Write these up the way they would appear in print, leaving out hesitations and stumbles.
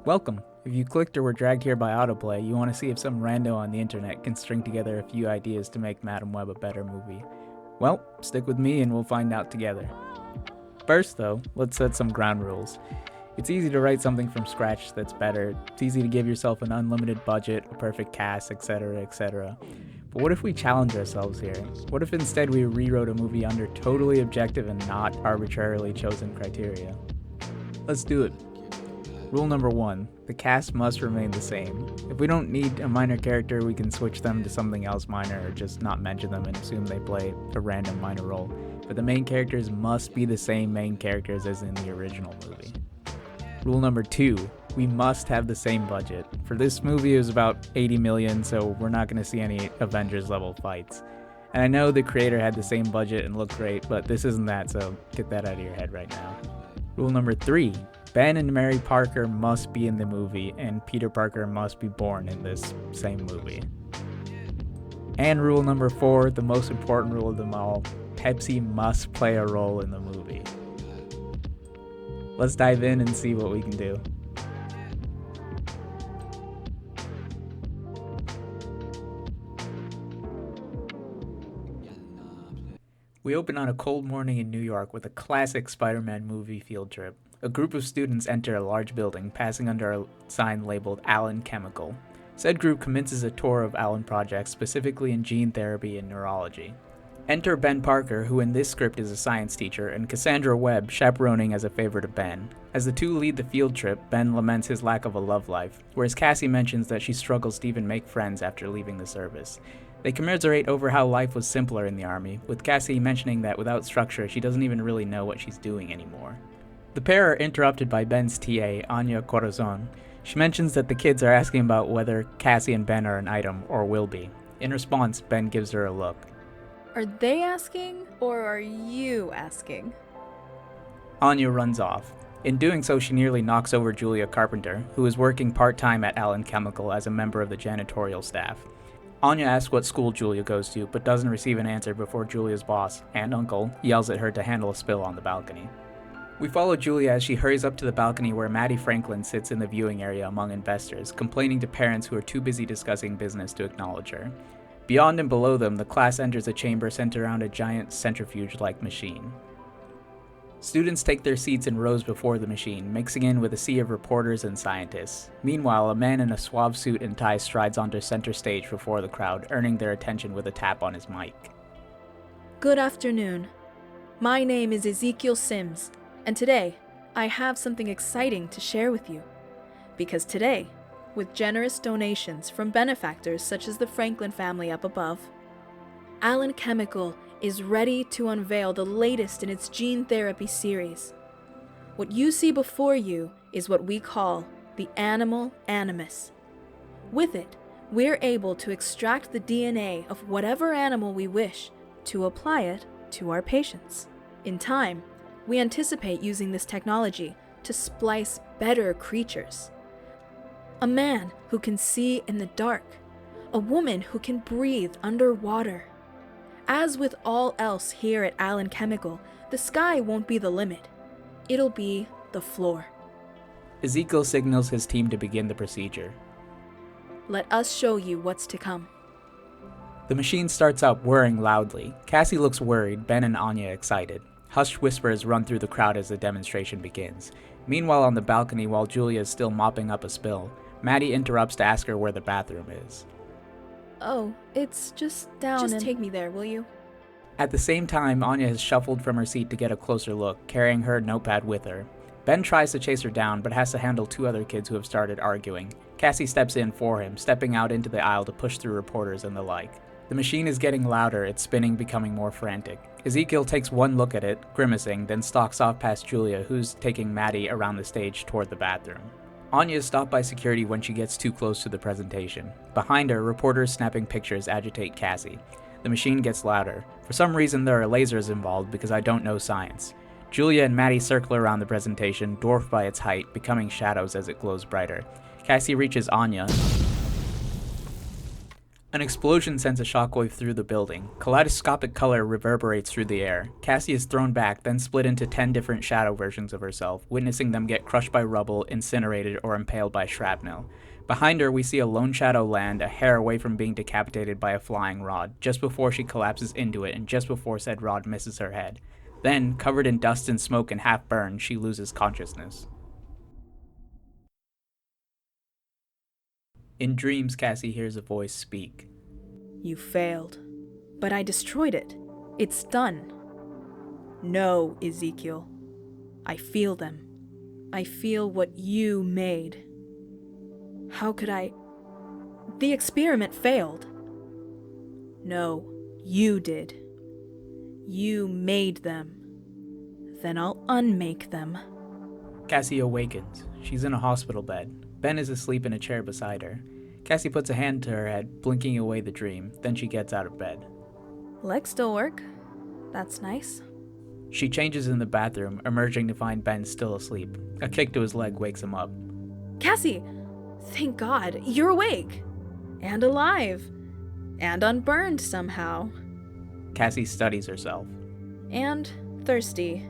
Welcome! If you clicked or were dragged here by autoplay, you want to see if some rando on the internet can string together a few ideas to make Madam Web a better movie. Well, stick with me and we'll find out together. First though, let's set some ground rules. It's easy to write something from scratch that's better, it's easy to give yourself an unlimited budget, a perfect cast, etc, etc. But what if we challenge ourselves here? What if instead we rewrote a movie under totally objective and not arbitrarily chosen criteria? Let's do it. Rule number 1, the cast must remain the same. If we don't need a minor character, we can switch them to something else minor or just not mention them and assume they play a random minor role. But the main characters must be the same main characters as in the original movie. Rule number 2, we must have the same budget. For this movie it was about 80 million, so we're not going to see any Avengers level fights. And I know the creator had the same budget and looked great, but this isn't that, so get that out of your head right now. Rule number 3, Ben and Mary Parker must be in the movie, and Peter Parker must be born in this same movie. And rule number 4, the most important rule of them all, Pepsi must play a role in the movie. Let's dive in and see what we can do. We open on a cold morning in New York with a classic Spider-Man movie field trip. A group of students enter a large building, passing under a sign labeled Allen Chemical. Said group commences a tour of Allen projects, specifically in gene therapy and neurology. Enter Ben Parker, who in this script is a science teacher, and Cassandra Webb, chaperoning as a favor to Ben. As the two lead the field trip, Ben laments his lack of a love life, whereas Cassie mentions that she struggles to even make friends after leaving the service. They commiserate over how life was simpler in the army, with Cassie mentioning that without structure she doesn't even really know what she's doing anymore. The pair are interrupted by Ben's TA, Anya Corazon. She mentions that the kids are asking about whether Cassie and Ben are an item, or will be. In response, Ben gives her a look. Are they asking, or are you asking? Anya runs off. In doing so, she nearly knocks over Julia Carpenter, who is working part-time at Allen Chemical as a member of the janitorial staff. Anya asks what school Julia goes to, but doesn't receive an answer before Julia's boss, and uncle, yells at her to handle a spill on the balcony. We follow Julia as she hurries up to the balcony where Maddie Franklin sits in the viewing area among investors, complaining to parents who are too busy discussing business to acknowledge her. Beyond and below them, the class enters a chamber centered around a giant centrifuge-like machine. Students take their seats in rows before the machine, mixing in with a sea of reporters and scientists. Meanwhile, a man in a suave suit and tie strides onto center stage before the crowd, earning their attention with a tap on his mic. Good afternoon. My name is Ezekiel Sims, and today I have something exciting to share with you. Because today, with generous donations from benefactors such as the Franklin family up above, Allen Chemical is ready to unveil the latest in its gene therapy series. What you see before you is what we call the animal animus. With it, we're able to extract the DNA of whatever animal we wish to apply it to our patients. In time, we anticipate using this technology to splice better creatures. A man who can see in the dark, a woman who can breathe underwater. As with all else here at Allen Chemical, the sky won't be the limit. It'll be the floor. Ezekiel signals his team to begin the procedure. Let us show you what's to come. The machine starts up whirring loudly. Cassie looks worried, Ben and Anya excited. Hushed whispers run through the crowd as the demonstration begins. Meanwhile on the balcony, while Julia is still mopping up a spill, Maddie interrupts to ask her where the bathroom is. Oh, it's just down. Just take me there, will you? At the same time, Anya has shuffled from her seat to get a closer look, carrying her notepad with her. Ben tries to chase her down, but has to handle two other kids who have started arguing. Cassie steps in for him, stepping out into the aisle to push through reporters and the like. The machine is getting louder, its spinning becoming more frantic. Ezekiel takes one look at it, grimacing, then stalks off past Julia, who's taking Maddie around the stage toward the bathroom. Anya is stopped by security when she gets too close to the presentation. Behind her, reporters snapping pictures agitate Cassie. The machine gets louder. For some reason there are lasers involved because I don't know science. Julia and Maddie circle around the presentation, dwarfed by its height, becoming shadows as it glows brighter. Cassie reaches Anya. An explosion sends a shockwave through the building. Kaleidoscopic color reverberates through the air. Cassie is thrown back, then split into 10 different shadow versions of herself, witnessing them get crushed by rubble, incinerated, or impaled by shrapnel. Behind her, we see a lone shadow land a hair away from being decapitated by a flying rod, just before she collapses into it and just before said rod misses her head. Then, covered in dust and smoke and half burned, she loses consciousness. In dreams, Cassie hears a voice speak. You failed, but I destroyed it. It's done. No, Ezekiel. I feel them. I feel what you made. How could I? The experiment failed. No, you did. You made them. Then I'll unmake them. Cassie awakens. She's in a hospital bed. Ben is asleep in a chair beside her. Cassie puts a hand to her head, blinking away the dream. Then she gets out of bed. Legs still work. That's nice. She changes in the bathroom, emerging to find Ben still asleep. A kick to his leg wakes him up. Cassie! Thank God, you're awake. And alive. And unburned somehow. Cassie studies herself. And thirsty.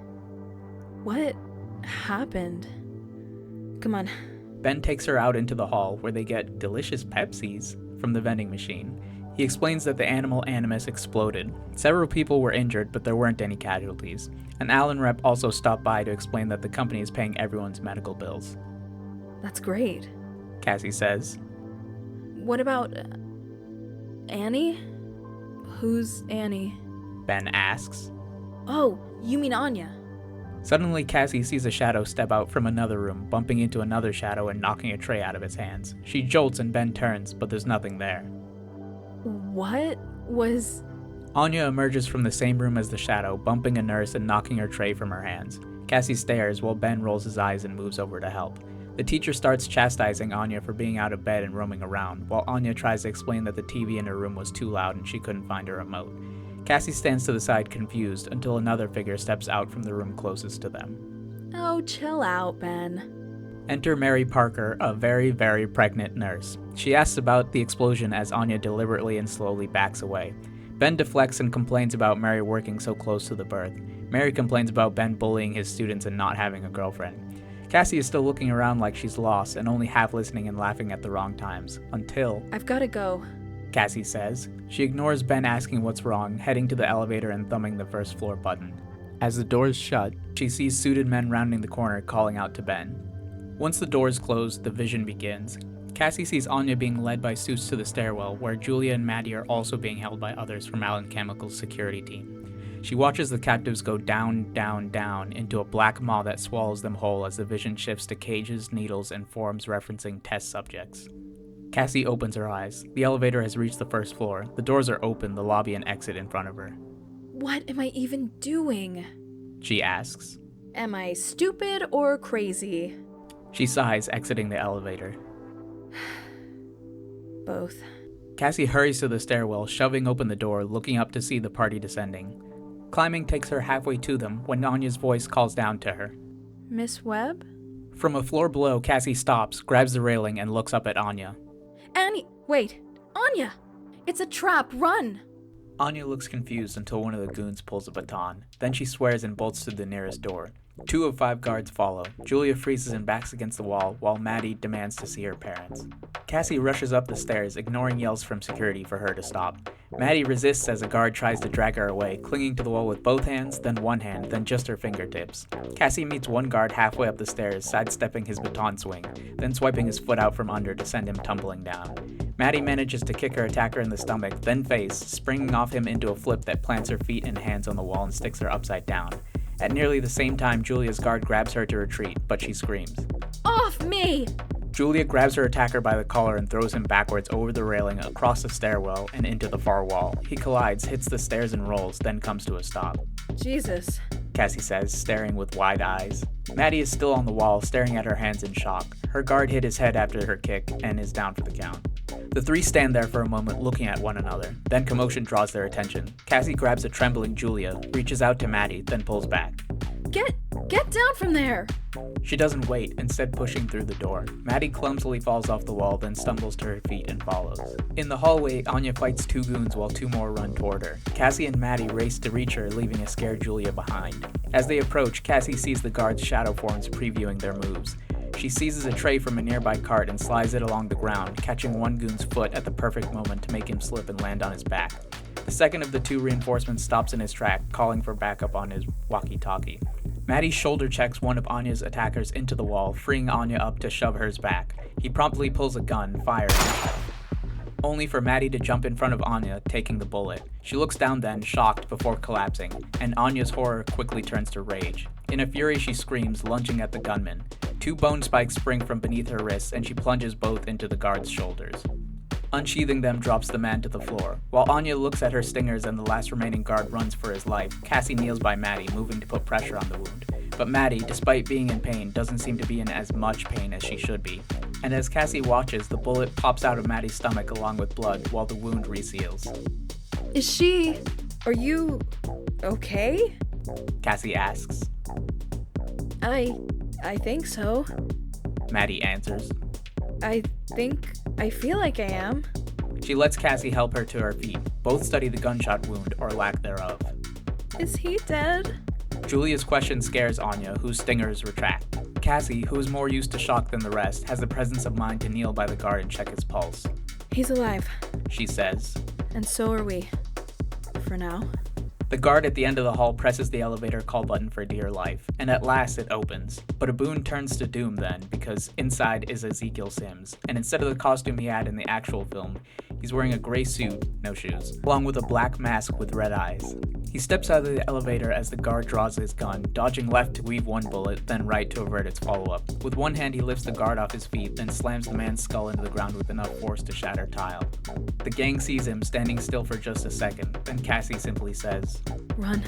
What happened? Come on. Ben takes her out into the hall where they get delicious Pepsis from the vending machine. He explains that the animal animus exploded. Several people were injured, but there weren't any casualties. An Allen rep also stopped by to explain that the company is paying everyone's medical bills. That's great. Cassie says. What about Annie? Who's Annie? Ben asks. Oh, you mean Anya. Suddenly, Cassie sees a shadow step out from another room, bumping into another shadow and knocking a tray out of his hands. She jolts and Ben turns, but there's nothing there. What was... Anya emerges from the same room as the shadow, bumping a nurse and knocking her tray from her hands. Cassie stares while Ben rolls his eyes and moves over to help. The teacher starts chastising Anya for being out of bed and roaming around, while Anya tries to explain that the TV in her room was too loud and she couldn't find a remote. Cassie stands to the side confused until another figure steps out from the room closest to them. Oh, chill out, Ben. Enter Mary Parker, a very, very pregnant nurse. She asks about the explosion as Anya deliberately and slowly backs away. Ben deflects and complains about Mary working so close to the birth. Mary complains about Ben bullying his students and not having a girlfriend. Cassie is still looking around like she's lost and only half listening and laughing at the wrong times, until... I've gotta go, Cassie says. She ignores Ben asking what's wrong, heading to the elevator and thumbing the first floor button. As the doors shut, she sees suited men rounding the corner calling out to Ben. Once the doors close, the vision begins. Cassie sees Anya being led by suits to the stairwell, where Julia and Maddie are also being held by others from Allen Chemical's security team. She watches the captives go down, down, down into a black maw that swallows them whole as the vision shifts to cages, needles, and forms referencing test subjects. Cassie opens her eyes. The elevator has reached the first floor. The doors are open, the lobby and exit in front of her. What am I even doing? She asks. Am I stupid or crazy? She sighs, exiting the elevator. Both. Cassie hurries to the stairwell, shoving open the door, looking up to see the party descending. Climbing takes her halfway to them when Anya's voice calls down to her. Miss Webb? From a floor below, Cassie stops, grabs the railing, and looks up at Anya. Annie! Wait! Anya! It's a trap! Run! Anya looks confused until one of the goons pulls a baton. Then she swears and bolts to the nearest door. 2 of 5 guards follow. Julia freezes and backs against the wall, while Maddie demands to see her parents. Cassie rushes up the stairs, ignoring yells from security for her to stop. Maddie resists as a guard tries to drag her away, clinging to the wall with both hands, then one hand, then just her fingertips. Cassie meets one guard halfway up the stairs, sidestepping his baton swing, then swiping his foot out from under to send him tumbling down. Maddie manages to kick her attacker in the stomach, then face, springing off him into a flip that plants her feet and hands on the wall and sticks her upside down. At nearly the same time, Julia's guard grabs her to retreat, but she screams. Off me! Julia grabs her attacker by the collar and throws him backwards over the railing, across the stairwell, and into the far wall. He collides, hits the stairs and rolls, then comes to a stop. Jesus, Cassie says, staring with wide eyes. Maddie is still on the wall, staring at her hands in shock. Her guard hit his head after her kick and is down for the count. The three stand there for a moment looking at one another. Then commotion draws their attention. Cassie grabs a trembling Julia, reaches out to Maddie, then pulls back. Get down from there! She doesn't wait, instead pushing through the door. Maddie clumsily falls off the wall, then stumbles to her feet and follows. In the hallway, Anya fights 2 goons while 2 more run toward her. Cassie and Maddie race to reach her, leaving a scared Julia behind. As they approach, Cassie sees the guards' shadow forms previewing their moves. She seizes a tray from a nearby cart and slides it along the ground, catching one goon's foot at the perfect moment to make him slip and land on his back. The second of the 2 reinforcements stops in his track, calling for backup on his walkie-talkie. Maddie shoulder checks one of Anya's attackers into the wall, freeing Anya up to shove hers back. He promptly pulls a gun, firing, only for Maddie to jump in front of Anya, taking the bullet. She looks down then, shocked before collapsing, and Anya's horror quickly turns to rage. In a fury, she screams, lunging at the gunman. 2 bone spikes spring from beneath her wrists, and she plunges both into the guard's shoulders. Unsheathing them drops the man to the floor. While Anya looks at her stingers and the last remaining guard runs for his life, Cassie kneels by Maddie, moving to put pressure on the wound. But Maddie, despite being in pain, doesn't seem to be in as much pain as she should be. And as Cassie watches, the bullet pops out of Maddie's stomach along with blood while the wound reseals. Are you okay? Cassie asks. I think so. Maddie answers. I feel like I am. She lets Cassie help her to her feet. Both study the gunshot wound, or lack thereof. Is he dead? Julia's question scares Anya, whose stingers retract. Cassie, who is more used to shock than the rest, has the presence of mind to kneel by the guard and check his pulse. He's alive. She says. And so are we. For now. The guard at the end of the hall presses the elevator call button for dear life, and at last it opens. But a boon turns to doom then, because inside is Ezekiel Sims, and instead of the costume he had in the actual film, he's wearing a gray suit, no shoes, along with a black mask with red eyes. He steps out of the elevator as the guard draws his gun, dodging left to weave one bullet, then right to avert its follow-up. With one hand he lifts the guard off his feet, then slams the man's skull into the ground with enough force to shatter tile. The gang sees him, standing still for just a second, then Cassie simply says, "Run."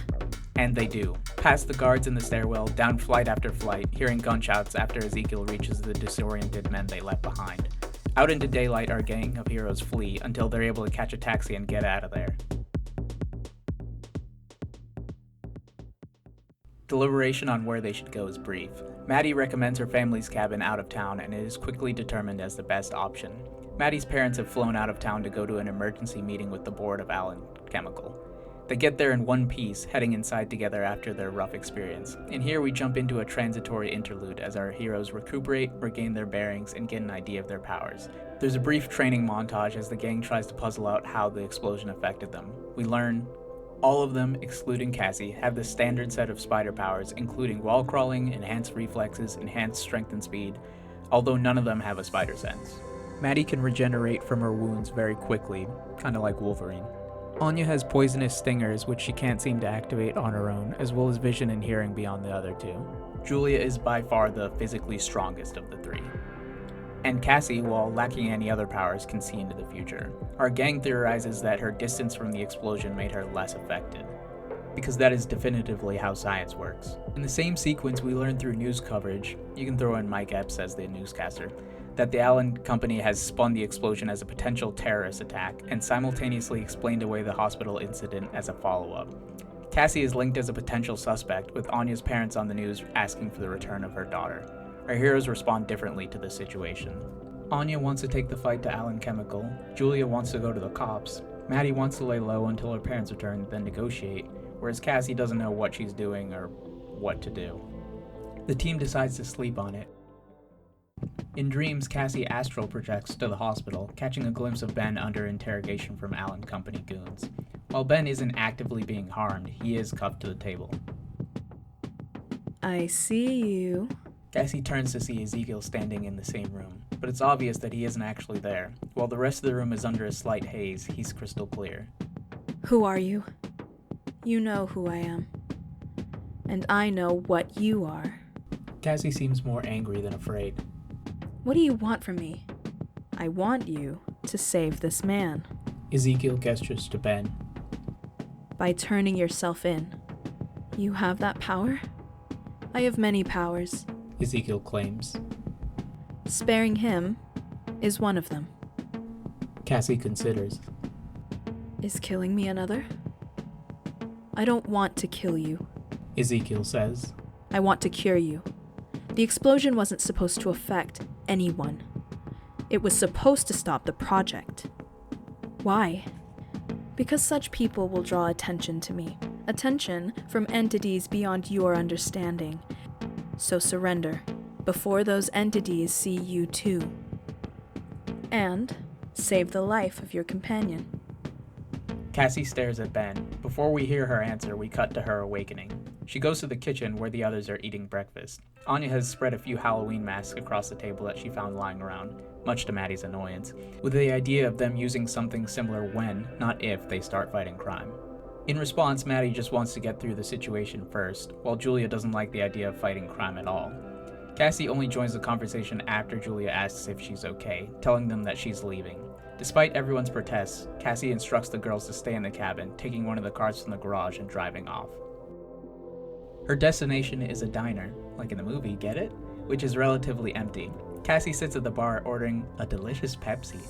And they do. Past the guards in the stairwell, down flight after flight, hearing gunshots after Ezekiel reaches the disoriented men they left behind. Out into daylight, our gang of heroes flee until they're able to catch a taxi and get out of there. Deliberation on where they should go is brief. Maddie recommends her family's cabin out of town, and it is quickly determined as the best option. Maddie's parents have flown out of town to go to an emergency meeting with the board of Allen Chemical. They get there in one piece, heading inside together after their rough experience. And here we jump into a transitory interlude as our heroes recuperate, regain their bearings, and get an idea of their powers. There's a brief training montage as the gang tries to puzzle out how the explosion affected them. We learn all of them, excluding Cassie, have the standard set of spider powers, including wall crawling, enhanced reflexes, enhanced strength and speed, although none of them have a spider sense. Maddie can regenerate from her wounds very quickly, kinda like Wolverine. Anya has poisonous stingers, which she can't seem to activate on her own, as well as vision and hearing beyond the other 2. Julia is by far the physically strongest of the 3. And Cassie, while lacking any other powers, can see into the future. Our gang theorizes that her distance from the explosion made her less affected, because that is definitively how science works. In the same sequence, we learn through news coverage, you can throw in Mike Epps as the newscaster, that the Allen Company has spun the explosion as a potential terrorist attack and simultaneously explained away the hospital incident as a follow-up. Cassie is linked as a potential suspect, with Anya's parents on the news asking for the return of her daughter. Our heroes respond differently to the situation. Anya wants to take the fight to Allen Chemical, Julia wants to go to the cops, Maddie wants to lay low until her parents return, then negotiate, whereas Cassie doesn't know what she's doing or what to do. The team decides to sleep on it. In dreams, Cassie astral projects to the hospital, catching a glimpse of Ben under interrogation from Allen Company goons. While Ben isn't actively being harmed, he is cuffed to the table. I see you. Cassie turns to see Ezekiel standing in the same room, but it's obvious that he isn't actually there. While the rest of the room is under a slight haze, he's crystal clear. Who are you? You know who I am. And I know what you are. Cassie seems more angry than afraid. What do you want from me? I want you to save this man. Ezekiel gestures to Ben. By turning yourself in. You have that power? I have many powers. Ezekiel claims. Sparing him is one of them. Cassie considers. Is killing me another? I don't want to kill you. Ezekiel says. I want to cure you. The explosion wasn't supposed to affect anyone. It was supposed to stop the project. Why? Because such people will draw attention to me. Attention from entities beyond your understanding. So surrender, before those entities see you too. And save the life of your companion. Cassie stares at Ben. Before we hear her answer, we cut to her awakening. She goes to the kitchen where the others are eating breakfast. Anya has spread a few Halloween masks across the table that she found lying around, much to Maddie's annoyance, with the idea of them using something similar when, not if, they start fighting crime. In response, Maddie just wants to get through the situation first, while Julia doesn't like the idea of fighting crime at all. Cassie only joins the conversation after Julia asks if she's okay, telling them that she's leaving. Despite everyone's protests, Cassie instructs the girls to stay in the cabin, taking one of the cars from the garage and driving off. Her destination is a diner, like in the movie, get it? Which is relatively empty. Cassie sits at the bar ordering a delicious Pepsi.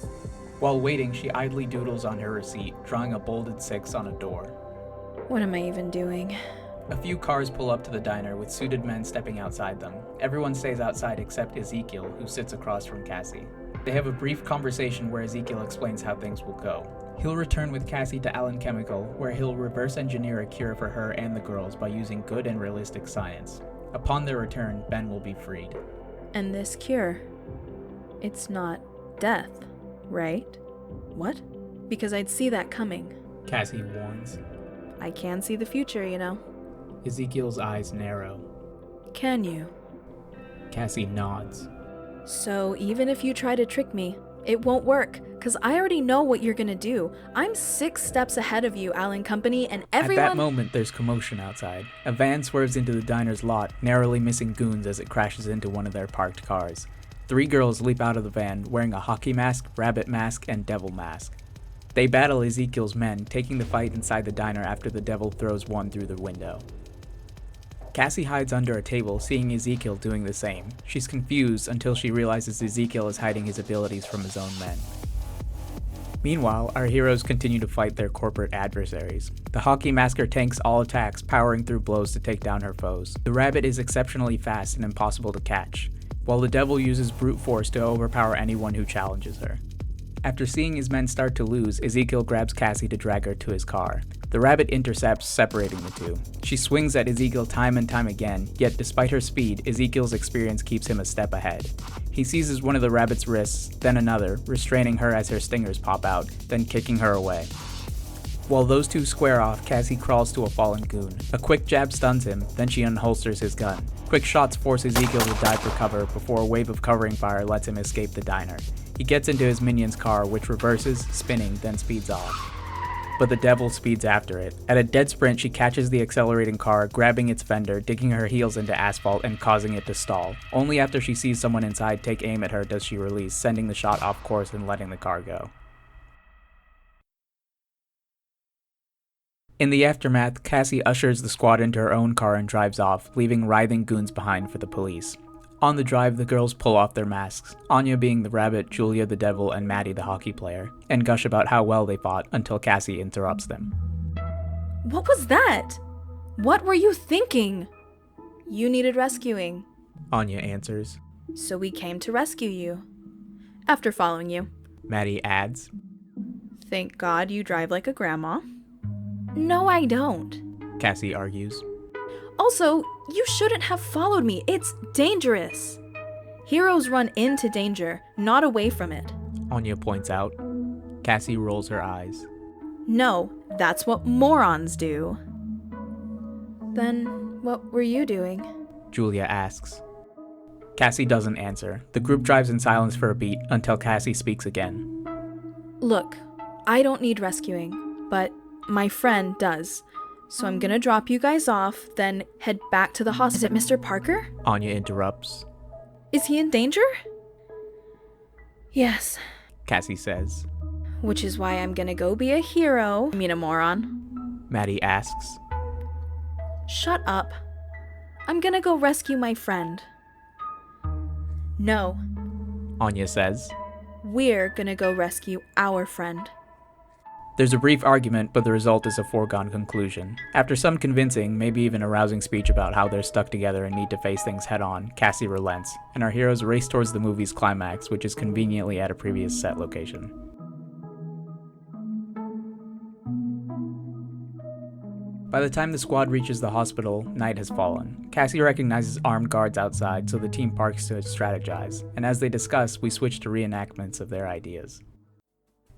While waiting, she idly doodles on her receipt, drawing a bolded 6 on a door. What am I even doing? A few cars pull up to the diner with suited men stepping outside them. Everyone stays outside except Ezekiel, who sits across from Cassie. They have a brief conversation where Ezekiel explains how things will go. He'll return with Cassie to Allen Chemical, where he'll reverse engineer a cure for her and the girls by using good and realistic science. Upon their return, Ben will be freed. And this cure, it's not death, right? What? Because I'd see that coming. Cassie warns. I can see the future, you know. Ezekiel's eyes narrow. Can you? Cassie nods. So even if you try to trick me, it won't work, because I already know what you're gonna do. I'm 6 steps ahead of you, Allen Company, and everyone— At that moment, there's commotion outside. A van swerves into the diner's lot, narrowly missing goons as it crashes into one of their parked cars. 3 girls leap out of the van, wearing a hockey mask, rabbit mask, and devil mask. They battle Ezekiel's men, taking the fight inside the diner after the devil throws one through the window. Cassie hides under a table, seeing Ezekiel doing the same. She's confused until she realizes Ezekiel is hiding his abilities from his own men. Meanwhile, our heroes continue to fight their corporate adversaries. The hockey masker tanks all attacks, powering through blows to take down her foes. The rabbit is exceptionally fast and impossible to catch, while the devil uses brute force to overpower anyone who challenges her. After seeing his men start to lose, Ezekiel grabs Cassie to drag her to his car. The rabbit intercepts, separating the two. She swings at Ezekiel time and time again, yet despite her speed, Ezekiel's experience keeps him a step ahead. He seizes one of the rabbit's wrists, then another, restraining her as her stingers pop out, then kicking her away. While those two square off, Cassie crawls to a fallen goon. A quick jab stuns him, then she unholsters his gun. Quick shots force Ezekiel to dive for cover before a wave of covering fire lets him escape the diner. He gets into his minion's car, which reverses, spinning, then speeds off. But the devil speeds after it. At a dead sprint, she catches the accelerating car, grabbing its fender, digging her heels into asphalt, and causing it to stall. Only after she sees someone inside take aim at her does she release, sending the shot off course and letting the car go. In the aftermath, Cassie ushers the squad into her own car and drives off, leaving writhing goons behind for the police. On the drive, the girls pull off their masks, Anya being the rabbit, Julia the devil, and Maddie the hockey player, and gush about how well they fought until Cassie interrupts them. What was that? What were you thinking? You needed rescuing. Anya answers. So we came to rescue you. After following you. Maddie adds. Thank God you drive like a grandma. No, I don't. Cassie argues. Also, you shouldn't have followed me. It's dangerous. Heroes run into danger, not away from it. Anya points out. Cassie rolls her eyes. No, that's what morons do. Then, what were you doing? Julia asks. Cassie doesn't answer. The group drives in silence for a beat until Cassie speaks again. Look, I don't need rescuing, but my friend does. So I'm gonna drop you guys off, then head back to the hospital. Is it Mr. Parker? Anya interrupts. Is he in danger? Yes. Cassie says. Which is why I'm gonna go be a hero. I mean a moron. Maddie asks. Shut up. I'm gonna go rescue my friend. No. Anya says. We're gonna go rescue our friend. There's a brief argument, but the result is a foregone conclusion. After some convincing, maybe even a rousing speech about how they're stuck together and need to face things head-on, Cassie relents, and our heroes race towards the movie's climax, which is conveniently at a previous set location. By the time the squad reaches the hospital, night has fallen. Cassie recognizes armed guards outside, so the team parks to strategize, and as they discuss, we switch to reenactments of their ideas.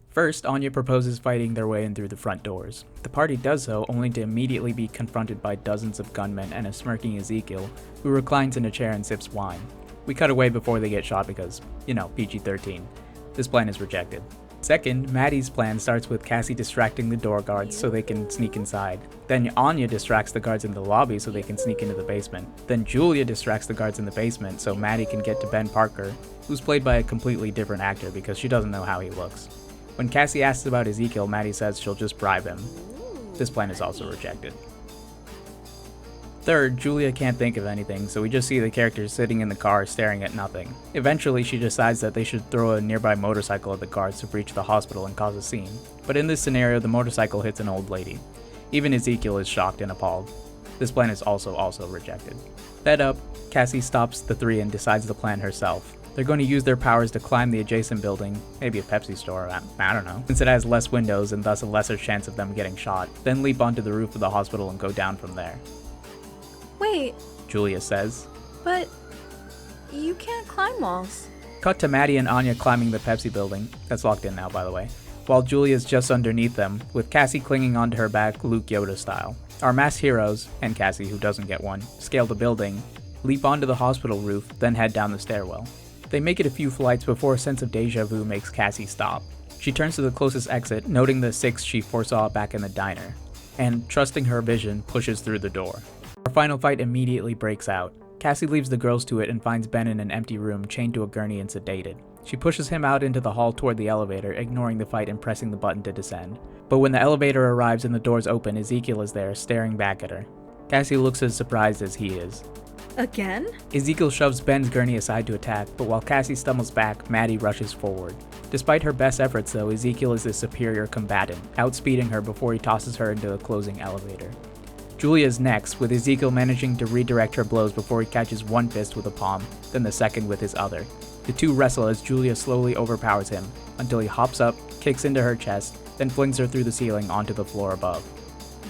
First, Anya proposes fighting their way in through the front doors. The party does so, only to immediately be confronted by dozens of gunmen and a smirking Ezekiel, who reclines in a chair and sips wine. We cut away before they get shot because, PG-13. This plan is rejected. Second, Maddie's plan starts with Cassie distracting the door guards so they can sneak inside. Then Anya distracts the guards in the lobby so they can sneak into the basement. Then Julia distracts the guards in the basement so Maddie can get to Ben Parker, who's played by a completely different actor because she doesn't know how he looks. When Cassie asks about Ezekiel, Maddie says she'll just bribe him. This plan is also rejected. Third, Julia can't think of anything, so we just see the characters sitting in the car staring at nothing. Eventually, she decides that they should throw a nearby motorcycle at the guards to breach the hospital and cause a scene. But in this scenario, the motorcycle hits an old lady. Even Ezekiel is shocked and appalled. This plan is also rejected. Fed up, Cassie stops the three and decides the plan herself. They're going to use their powers to climb the adjacent building, maybe a Pepsi store, I don't know, since it has less windows and thus a lesser chance of them getting shot, then leap onto the roof of the hospital and go down from there. Wait, Julia says. but you can't climb walls. Cut to Maddie and Anya climbing the Pepsi building, that's locked in now by the way, while Julia's just underneath them, with Cassie clinging onto her back Luke Yoda style. Our masked heroes, and Cassie who doesn't get one, scale the building, leap onto the hospital roof, then head down the stairwell. They make it a few flights before a sense of deja vu makes Cassie stop. She turns to the closest exit, noting the 6 she foresaw back in the diner, and, trusting her vision, pushes through the door. Our final fight immediately breaks out. Cassie leaves the girls to it and finds Ben in an empty room, chained to a gurney and sedated. She pushes him out into the hall toward the elevator, ignoring the fight and pressing the button to descend. But when the elevator arrives and the doors open, Ezekiel is there, staring back at her. Cassie looks as surprised as he is. Again? Ezekiel shoves Ben's gurney aside to attack, but while Cassie stumbles back, Maddie rushes forward. Despite her best efforts though, Ezekiel is the superior combatant, outspeeding her before he tosses her into the closing elevator. Julia is next, with Ezekiel managing to redirect her blows before he catches one fist with a palm, then the second with his other. The two wrestle as Julia slowly overpowers him, until he hops up, kicks into her chest, then flings her through the ceiling onto the floor above.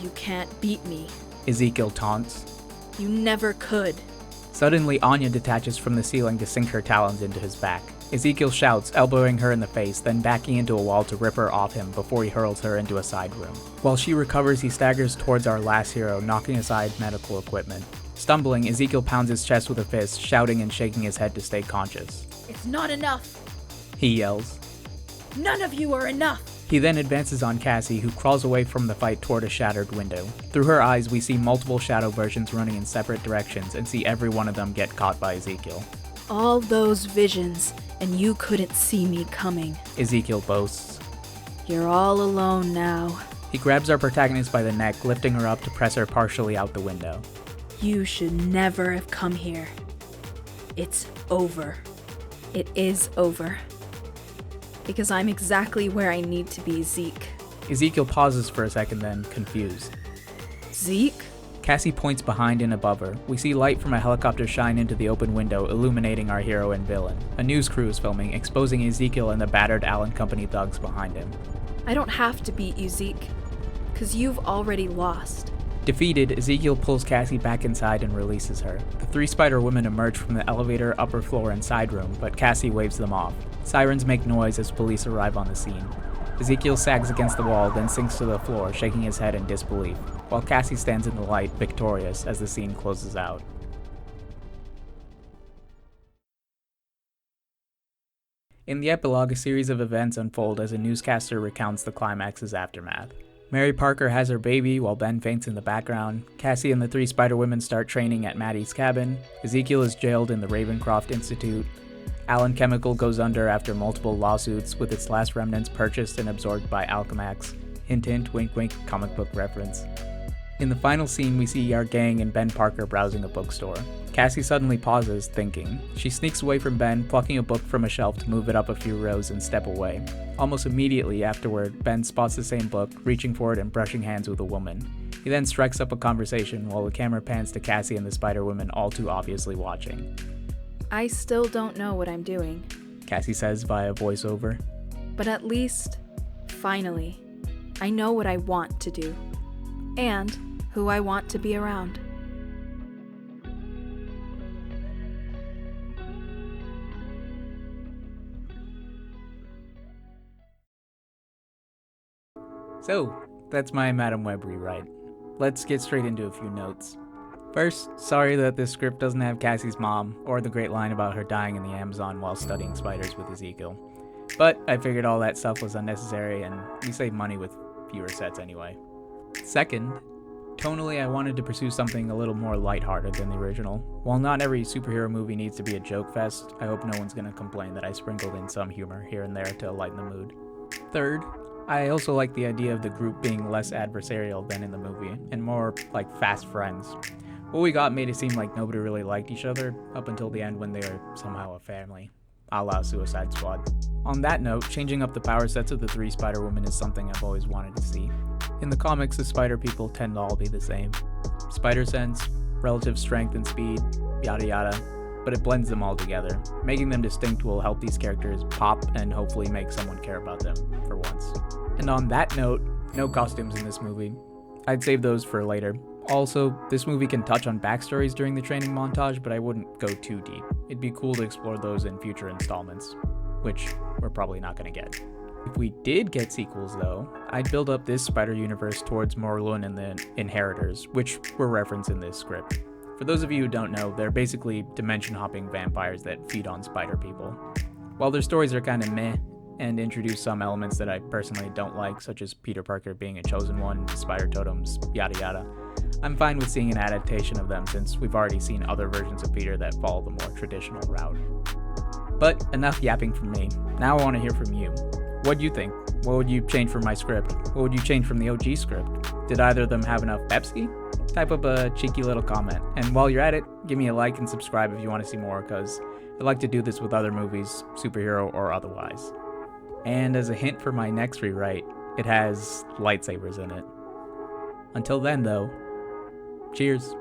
You can't beat me. Ezekiel taunts. You never could. Suddenly, Anya detaches from the ceiling to sink her talons into his back. Ezekiel shouts, elbowing her in the face, then backing into a wall to rip her off him before he hurls her into a side room. While she recovers, he staggers towards our last hero, knocking aside medical equipment. Stumbling, Ezekiel pounds his chest with a fist, shouting and shaking his head to stay conscious. It's not enough. He yells. None of you are enough. He then advances on Cassie, who crawls away from the fight toward a shattered window. Through her eyes, we see multiple shadow versions running in separate directions and see every one of them get caught by Ezekiel. All those visions, and you couldn't see me coming. Ezekiel boasts. You're all alone now. He grabs our protagonist by the neck, lifting her up to press her partially out the window. You should never have come here. It's over. It is over. Because I'm exactly where I need to be, Zeke. Ezekiel pauses for a second then, confused. Zeke? Cassie points behind and above her. We see light from a helicopter shine into the open window, illuminating our hero and villain. A news crew is filming, exposing Ezekiel and the battered Allen Company thugs behind him. I don't have to beat you, Zeke. 'Cause you've already lost. Defeated, Ezekiel pulls Cassie back inside and releases her. The 3 spider women emerge from the elevator, upper floor, and side room, but Cassie waves them off. Sirens make noise as police arrive on the scene. Ezekiel sags against the wall, then sinks to the floor, shaking his head in disbelief, while Cassie stands in the light, victorious, as the scene closes out. In the epilogue, a series of events unfold as a newscaster recounts the climax's aftermath. Mary Parker has her baby while Ben faints in the background. Cassie and the 3 spider women start training at Maddie's cabin. Ezekiel is jailed in the Ravencroft Institute. Allen Chemical goes under after multiple lawsuits, with its last remnants purchased and absorbed by Alchemax. Hint hint, wink wink, comic book reference. In the final scene, we see our gang and Ben Parker browsing a bookstore. Cassie suddenly pauses, thinking. She sneaks away from Ben, plucking a book from a shelf to move it up a few rows and step away. Almost immediately afterward, Ben spots the same book, reaching for it and brushing hands with a woman. He then strikes up a conversation while the camera pans to Cassie and the Spider-Woman all too obviously watching. I still don't know what I'm doing, Cassie says via voiceover. but at least, finally, I know what I want to do, and who I want to be around. So, that's my Madam Web rewrite. Let's get straight into a few notes. First, sorry that this script doesn't have Cassie's mom, or the great line about her dying in the Amazon while studying spiders with Ezekiel. But I figured all that stuff was unnecessary, and we save money with fewer sets anyway. Second, tonally I wanted to pursue something a little more lighthearted than the original. While not every superhero movie needs to be a joke fest, I hope no one's gonna complain that I sprinkled in some humor here and there to lighten the mood. Third, I also like the idea of the group being less adversarial than in the movie, and more like fast friends. What we got made it seem like nobody really liked each other, up until the end when they were somehow a family, a la Suicide Squad. On that note, changing up the power sets of the three Spider-Women is something I've always wanted to see. In the comics, the Spider People tend to all be the same. Spider sense, relative strength and speed, yada yada, but it blends them all together. Making them distinct will help these characters pop and hopefully make someone care about them, for once. And on that note, no costumes in this movie. I'd save those for later. Also, this movie can touch on backstories during the training montage, but I wouldn't go too deep. It'd be cool to explore those in future installments, which we're probably not going to get. If we did get sequels though, I'd build up this spider universe towards Morlun and the Inheritors, which were referenced in this script. For those of you who don't know, they're basically dimension-hopping vampires that feed on spider people. While their stories are kinda meh, and introduce some elements that I personally don't like, such as Peter Parker being a chosen one, spider totems, yada yada, I'm fine with seeing an adaptation of them since we've already seen other versions of Peter that follow the more traditional route. But enough yapping from me. Now I want to hear from you. What do you think? What would you change from my script? What would you change from the OG script? Did either of them have enough Pepsi? Type up a cheeky little comment. And while you're at it, give me a like and subscribe if you want to see more, because I like to do this with other movies, superhero or otherwise. And as a hint for my next rewrite, it has lightsabers in it. Until then though, cheers.